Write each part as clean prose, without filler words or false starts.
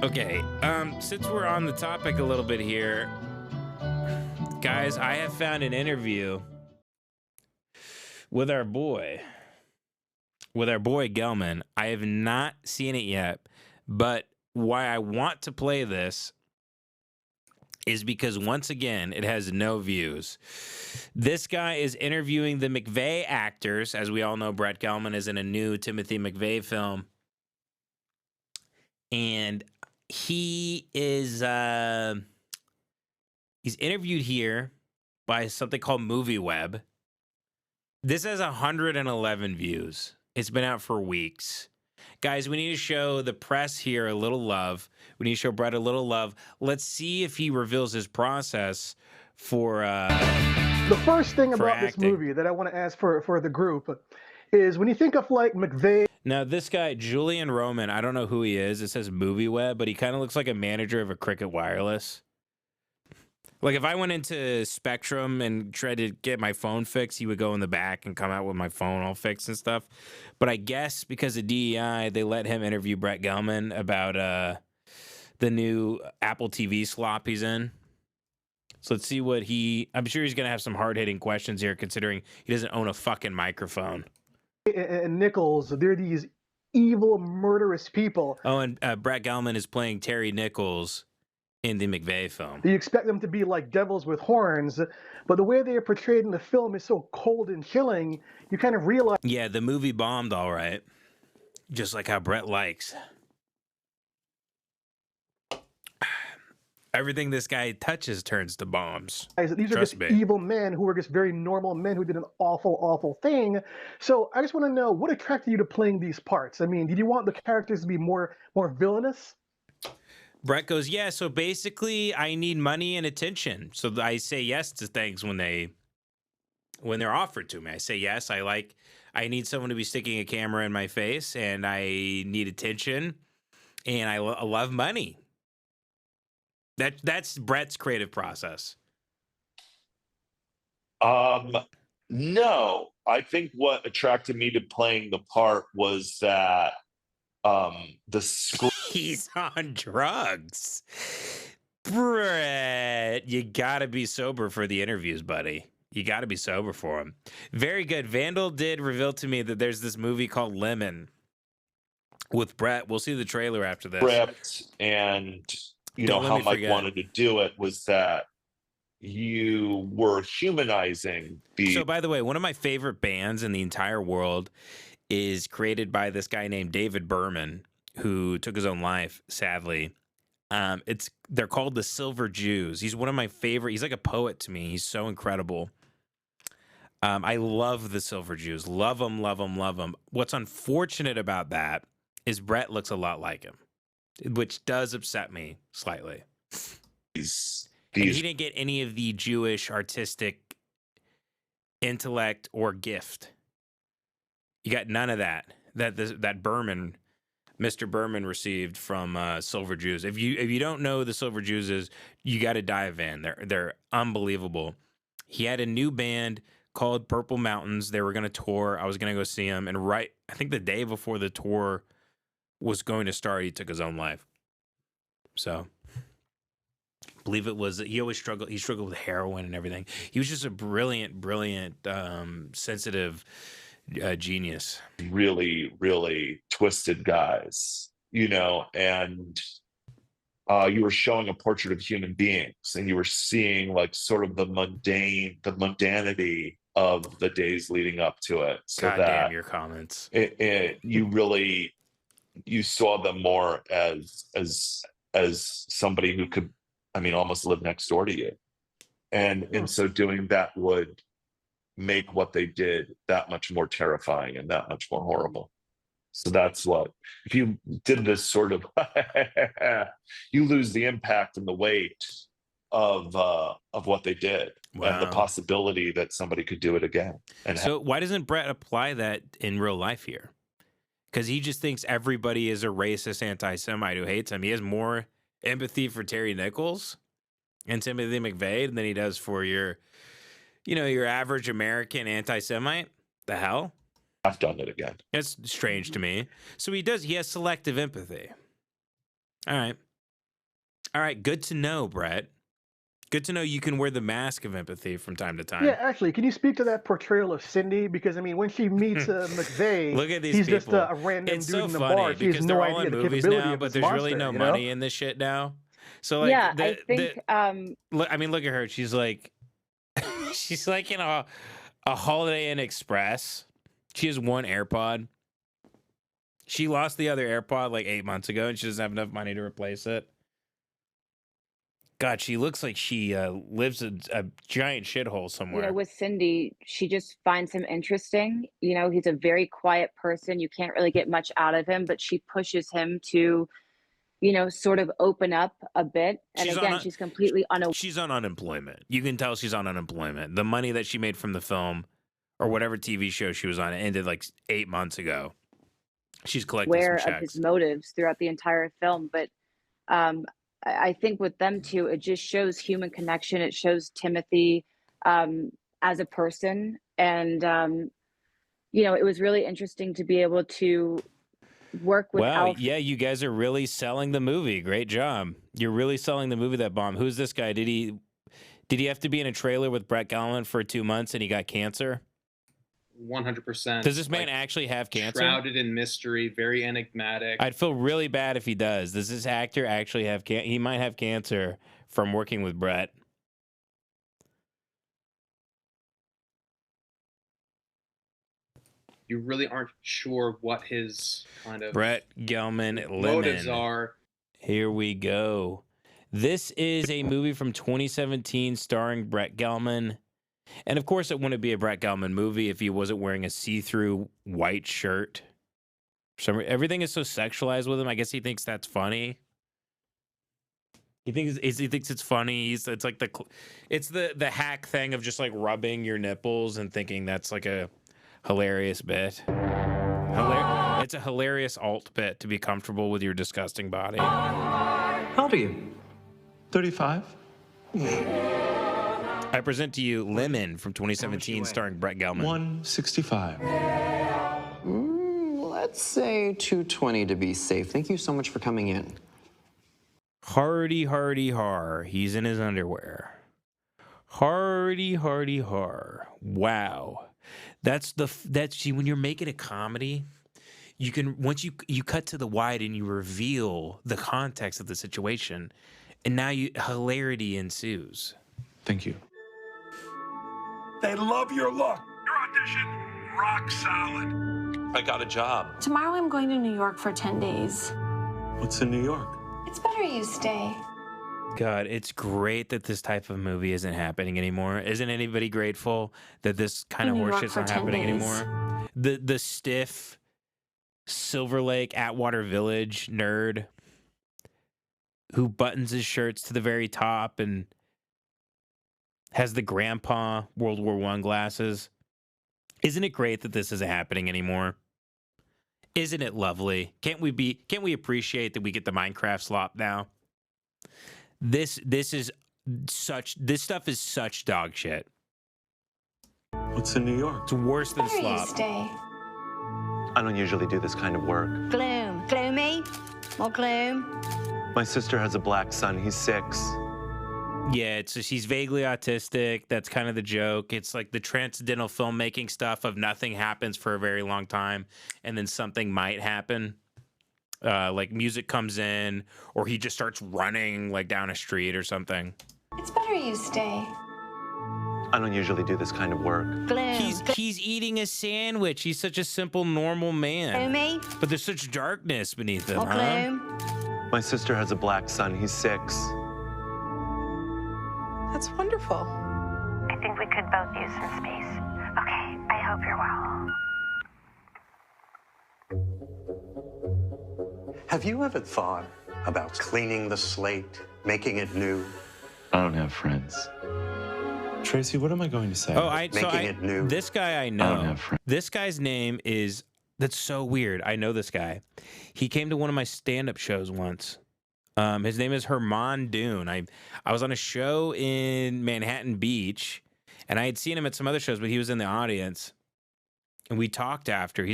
Okay, since we're on the topic a little bit here, guys, I have found an interview with our boy, Gelman. I have not seen it yet, but why I want to play this is because once again, it has no views. This guy is interviewing the McVeigh actors. As we all know, Brett Gelman is in a new Timothy McVeigh film. And he is he's interviewed here by something called MovieWeb. This has 111 views. It's been out for weeks. Guys, we need to show the press here a little love. We need to show Brett a little love. Let's see if he reveals his process for The first thing for about this acting. movie that I want to ask for the group is when you think of like McVeigh Now, this guy, Julian Roman, I don't know who he is. It says MovieWeb, but he kind of looks like a manager of a Cricket Wireless. Like if I went into Spectrum and tried to get my phone fixed, he would go in the back and come out with my phone all fixed and stuff. But I guess because of DEI, they let him interview Brett Gelman about the new Apple TV slop he's in. So let's see what I'm sure he's going to have some hard-hitting questions here, considering he doesn't own a fucking microphone. and Nichols, they're these evil, murderous people. Oh, and Brett Gelman is playing Terry Nichols in the McVeigh film. You expect them to be like devils with horns, but the way they are portrayed in the film is so cold and chilling, you kind of realize... Yeah, the movie bombed all right. Just like how Brett likes. Everything this guy touches turns to bombs. These are just evil men who are just very normal men who did an awful, awful thing. So I just want to know, what attracted you to playing these parts? I mean, did you want the characters to be more villainous? Brett goes, yeah, so basically I need money and attention. So I say yes to things when they're offered to me. I say yes, I need someone to be sticking a camera in my face, and I need attention, and I love money. That's Brett's creative process. No, I think what attracted me to playing the part was that the script. He's on drugs. Brett, you gotta be sober for the interviews, buddy. You gotta be sober for them. Very good. Vandal did reveal to me that there's this movie called Lemon with Brett. We'll see the trailer after this. Script, and you know how Mike wanted to do it was that you were humanizing the... So, by the way, one of my favorite bands in the entire world is created by this guy named David Berman, who took his own life, sadly. They're called the Silver Jews. He's one of my favorite. He's like a poet to me. He's so incredible. I love the Silver Jews. Love them, love them, love them. What's unfortunate about that is Brett looks a lot like him, which does upset me slightly. And he didn't get any of the Jewish artistic intellect or gift. You got none of that Berman, Mr. Berman, received from Silver Jews. If you don't know who the Silver Jews is, you got to dive in. They're unbelievable. He had a new band called Purple Mountains. They were going to tour. I was going to go see him, and I think the day before the tour was going to start, he took his own life. So, I believe it was, he struggled with heroin and everything. He was just a brilliant, sensitive genius. Really, really twisted guys, you know, and you were showing a portrait of human beings, and you were seeing like sort of the mundanity of the days leading up to it. So God damn your comments. You saw them more as somebody who could, I mean, almost live next door to you. And so doing that would make what they did that much more terrifying and that much more horrible. So that's what, if you did this sort of, you lose the impact and the weight of what they did. Wow. And the possibility that somebody could do it again. And so why doesn't Brett apply that in real life here? Because he just thinks everybody is a racist anti-Semite who hates him. He has more empathy for Terry Nichols and Timothy McVeigh than he does for your average American anti-Semite. The hell? I've done it again. That's strange to me. So he has selective empathy. All right. All right, good to know, Brett. Good to know you can wear the mask of empathy from time to Yeah, time. actually, can you speak to that portrayal of Cindy? Because I mean, when she meets McVeigh, Look at these he's just people. a random It's dude so in a funny bar. She has because no they're all idea in the movies capability now, of but this there's really monster. no You know? money in this shit now. So like Yeah, I think look, I mean, look at her. She's like, she's like in a Holiday Inn Express. She has one AirPod. She lost the other AirPod like 8 months ago, and she doesn't have enough money to replace it. God, she looks like she lives a giant shithole somewhere. with Cindy, she just finds him interesting. He's a very quiet person. You can't really get much out of him, but she pushes him to, sort of open up a bit. And She's on again, she's completely unaware. she's on unemployment. You can tell she's on unemployment. The money that she made from the film or whatever TV show she was on, it ended like 8 months ago. She's collecting some Of his checks. motives throughout the entire film. But I think with them two, it just shows human connection. It shows Timothy as a person. And, it was really interesting to be able to work with Wow, Alfie. yeah, you guys are really selling the movie. Great job. You're really selling the movie that bomb. Who's this guy? Did he have to be in a trailer with Brett Gelman for 2 months and he got cancer? 100%. Does this man actually have cancer? Shrouded in mystery, very enigmatic. I'd feel really bad if he does. Does this actor actually have cancer? He might have cancer from working with Brett. You really aren't sure what his kind of Brett Gelman motives Lemon. are. Here we go. This is a movie from 2017 starring Brett Gelman. And of course, it wouldn't be a Brett Gelman movie if he wasn't wearing a see-through white shirt. Everything is so sexualized with him. I guess he thinks that's funny. He thinks it's funny. It's like the hack thing of just like rubbing your nipples and thinking that's like a hilarious bit. It's a hilarious alt bit to be comfortable with your disgusting body. How old are you? 35. I present to you Lemon from 2017 starring Brett Gelman. 165. Let's say 220 to be safe. Thank you so much for coming in. Hardy, hardy, har. He's in his underwear. Hardy, hardy, har. Wow. That's when you're making a comedy, you can, once you cut to the wide and you reveal the context of the situation, and now hilarity ensues. Thank you. They love your look. Your audition, rock solid. I got a job. Tomorrow I'm going to New York for 10 days. What's in New York? It's better you stay. God, it's great that this type of movie isn't happening anymore. Isn't anybody grateful that this kind of In New York horseshit's for not 10 happening days. anymore? The stiff Silver Lake Atwater Village nerd who buttons his shirts to the very top and has the grandpa World War I glasses. Isn't it great that this isn't happening anymore? Isn't it lovely? Can't we appreciate that we get the Minecraft slop now? This stuff is such dog shit. What's in New York? It's worse than Better you slop. stay. I don't usually do this kind of work. Gloom. Gloomy? More gloom? My sister has a black son. He's 6. Yeah, he's vaguely autistic. That's kind of the joke. It's like the transcendental filmmaking stuff of nothing happens for a very long time, and then something might happen. Like music comes in, or he just starts running like down a street or something. It's better you stay. I don't usually do this kind of work. Gloom. He's eating a sandwich. He's such a simple, normal man. Gloomy? But there's such darkness beneath him, More huh? gloom? My sister has a black son. He's 6. That's wonderful. I think we could both use some space. Okay, I hope you're well. Have you ever thought about cleaning the slate, making it new? I don't have friends. Tracy, what am I going to say? This guy I I don't know. have friends. This guy's name is, that's so weird. I know this guy. He came to one of my stand-up shows once. His name is Herman Dune. I was on a show in Manhattan Beach, and I had seen him at some other shows, but he was in the audience. and we talked after.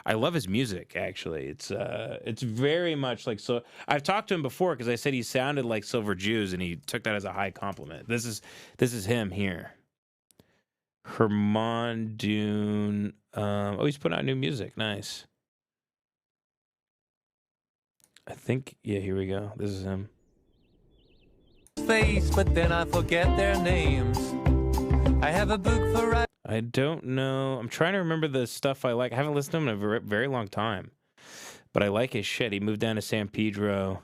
I love his music, actually. It's very much like, so I've talked to him before because I said he sounded like Silver Jews, and he took that as a high compliment. This is him here. Herman Dune. He's putting out new music. Nice. I think, yeah, here we go. This is him. Face, but then I forget their names. I have a book for. I don't know. I'm trying to remember the stuff I like. I haven't listened to him in a very, very long time, but I like his shit. He moved down to San Pedro,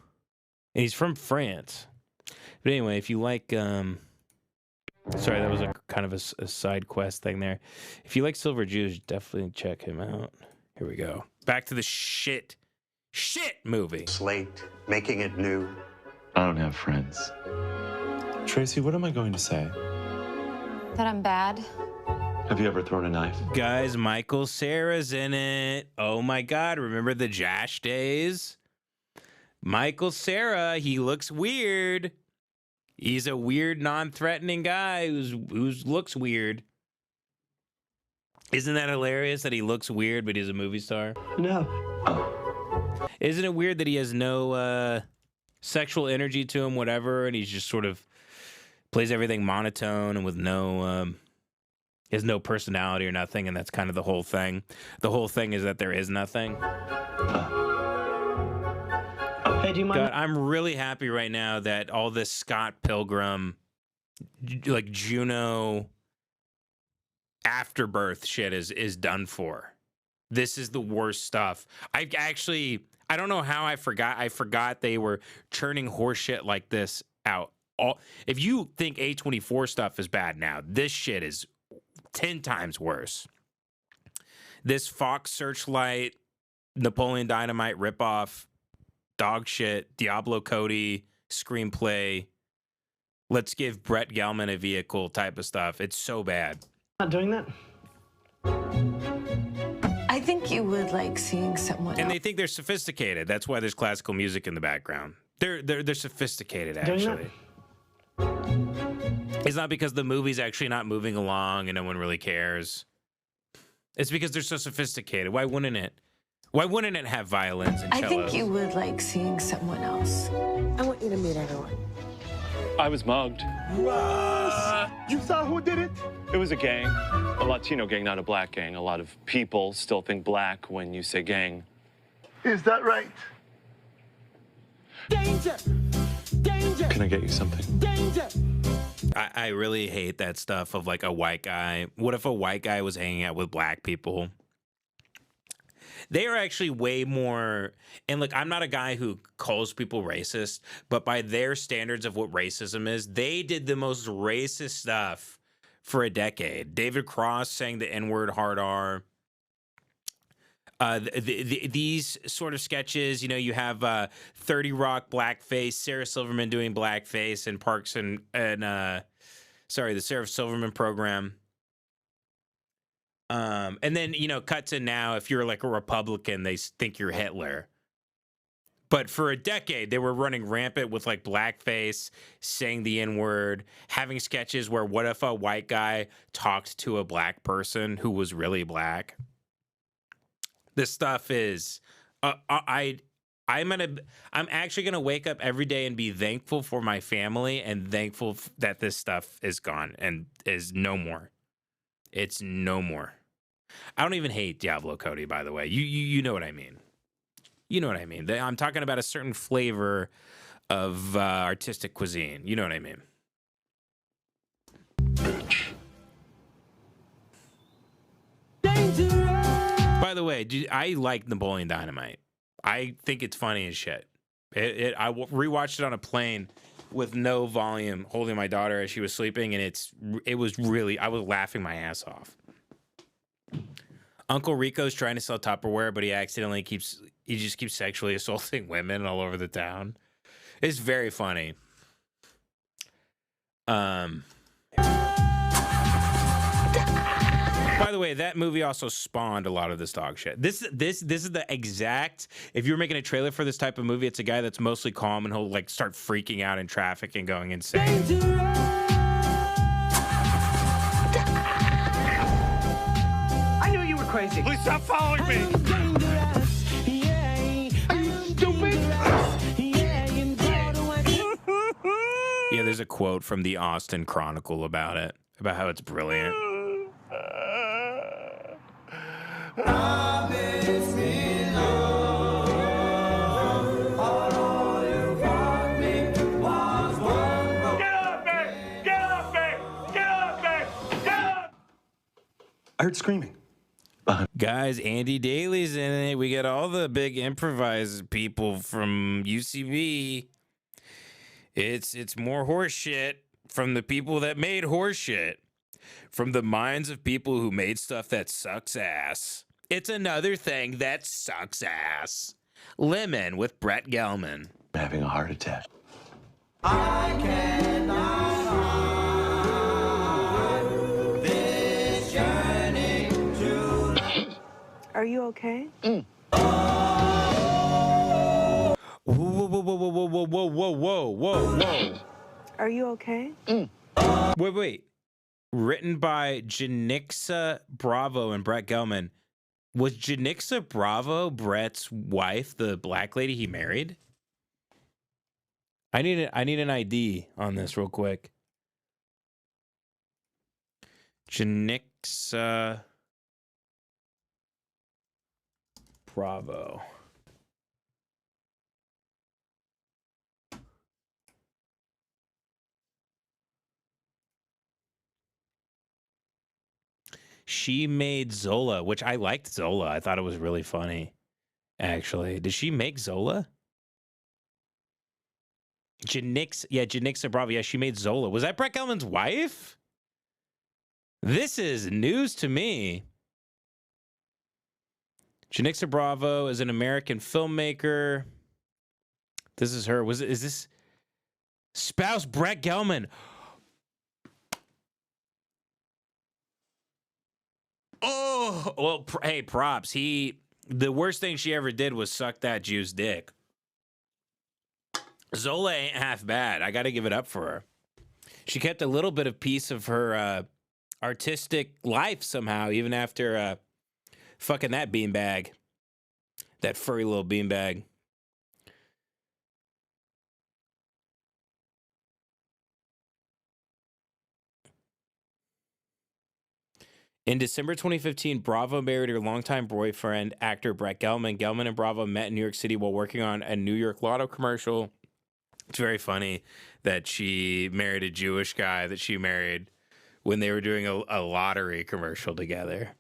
and he's from France. But anyway, if you like, sorry, that was a kind of a side quest thing there. If you like Silver Jews, definitely check him out. Here we go. Back to the shit movie. Slate, making it new. I don't have friends. Tracy, what am I going to say? That I'm bad. Have you ever thrown a knife? Guys, Michael Cera's in it. Oh my God, remember the Josh days? Michael Cera, he looks weird. He's a weird, non-threatening guy who looks weird. Isn't that hilarious that he looks weird, but he's a movie star? No. Isn't it weird that he has no sexual energy to him, whatever, and he's just sort of plays everything monotone and with no, he has no personality or nothing, and that's kind of the whole thing. The whole thing is that there is nothing. Hey, do you mind? God, I'm really happy right now that all this Scott Pilgrim, like Juno afterbirth shit is done for. This is the worst stuff. I don't know how I forgot they were churning horse shit like this out. If you think A24 stuff is bad now, this shit is 10 times worse. This Fox Searchlight, Napoleon Dynamite ripoff, dog shit, Diablo Cody screenplay, let's give Brett Gelman a vehicle type of stuff. It's so bad. Not doing that? I think you would like seeing someone And else. they think they're sophisticated. That's why there's classical music in the background. They're sophisticated, actually. It's not because the movie's actually not moving along and no one really cares. It's because they're so sophisticated. Why wouldn't it? Why wouldn't it have violins and cellos? I think you would like seeing someone else. I want you to meet everyone. I was mugged. You saw who did it? It was a gang, a Latino gang, not a black gang. A lot of people still think black when you say gang. Is that right? Danger! Danger! Can I get you something? Danger! I really hate that stuff of like a white guy. What if a white guy was hanging out with black people? They are actually way more, and look, I'm not a guy who calls people racist, but by their standards of what racism is, they did the most racist stuff for a decade. David Cross saying the N-word hard R. These sort of sketches, you know, you have 30 Rock blackface, Sarah Silverman doing blackface, and Parks and the Sarah Silverman program. And then, you know, cut to now, if you're like a Republican, they think you're Hitler. But for a decade, they were running rampant with like blackface, saying the N-word, having sketches where what if a white guy talked to a black person who was really black? This stuff is, I'm actually gonna wake up every day and be thankful for my family and thankful that this stuff is gone and is no more. It's no more. I don't even hate Diablo Cody, by the way. You know what I mean. You know what I mean. I'm talking about a certain flavor of artistic cuisine. You know what I mean. By the way, I like Napoleon Dynamite. I think it's funny as shit. I rewatched it on a plane with no volume, holding my daughter as she was sleeping, and it was really, I was laughing my ass off. Uncle Rico's trying to sell Tupperware, but he just keeps sexually assaulting women all over the town. It's very funny. By the way, that movie also spawned a lot of this dog shit. This is the exact, if you're making a trailer for this type of movie, it's a guy that's mostly calm and he'll like start freaking out in traffic and going insane. I knew you were crazy. Please stop following me. Are you stupid? Yeah, there's a quote from the Austin Chronicle about it, about how it's brilliant. I heard screaming. Guys, Andy Daly's in it. We got all the big improvised people from UCB. It's more horse shit from the people that made horse shit. From the minds of people who made stuff that sucks ass. It's another thing that sucks ass. Lemon with Brett Gelman. I'm having a heart attack. I cannot hide this journey to. Are you okay? Whoa, whoa, whoa, whoa, whoa, whoa, whoa, whoa, whoa, whoa. Are you okay? Wait. Written by Janixa Bravo and Brett Gelman. Was Janixa Bravo Brett's wife, the black lady he married? I need an ID on this real quick. Janixa Bravo. She made Zola, which I liked Zola. I thought it was really funny, actually. Did she make Zola? Janixa Bravo. Yeah, she made Zola. Was that Brett Gelman's wife? This is news to me. Janixa Bravo is an American filmmaker. This is her. Is this spouse Brett Gelman? Oh, well, hey, props. The worst thing she ever did was suck that Jew's dick. Zola ain't half bad. I got to give it up for her. She kept a little bit of piece of her artistic life somehow, even after fucking that beanbag. That furry little beanbag. In December 2015, Bravo married her longtime boyfriend, actor Brett Gelman. Gelman and Bravo met in New York City while working on a New York Lotto commercial. It's very funny that she married a Jewish guy that she married when they were doing a lottery commercial together.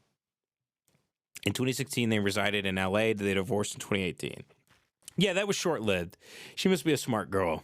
In 2016, they resided in LA. They divorced in 2018. Yeah, that was short-lived. She must be a smart girl.